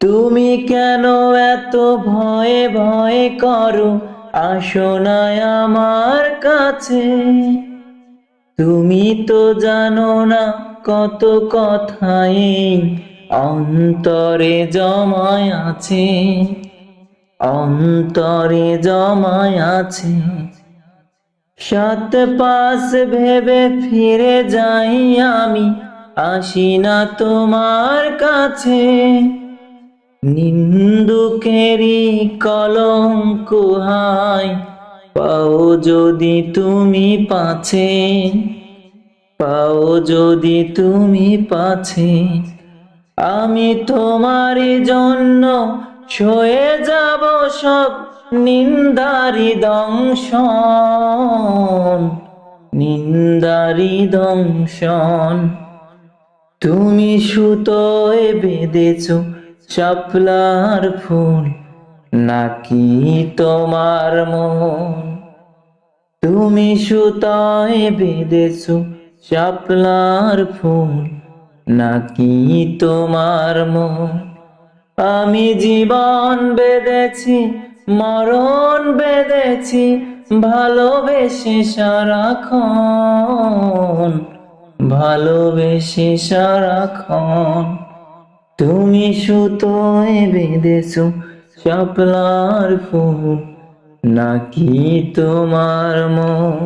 তুমি কেন এত ভয়ে ভয়ে করো, আসো না আমার কাছে। তুমি তো জানো না কত কথাই অন্তরে জমায় আছে, অন্তরে জমায় আছে। সাত পাশ ভেবে ফিরে যাই আমি, আসি না তোমার কাছে। নিন্দুকেরই কলঙ্ক হায়, পাও যদি তুমি পাছে, পাও যদি তুমি পাছে। আমি তোমারই জন্য সয়ে যাব সব নিন্দারি দংশন, নিন্দারি দংশন। তুমি সুতোয় বেঁধেছো শাপলার ফুল, নাকি তোমার মন? তুমি সুতোয় বেঁধেছো শাপলার ফুল, নাকি তোমার মন? আমি জীবন বেঁধেছি, মরণ বেঁধেছি, ভালোবেসে সারাক্ষণ, ভালোবেসে সারাক্ষণ। তুমি সুতোয় বেঁধেছো শাপলার ফুল, নাকি তোমার মন?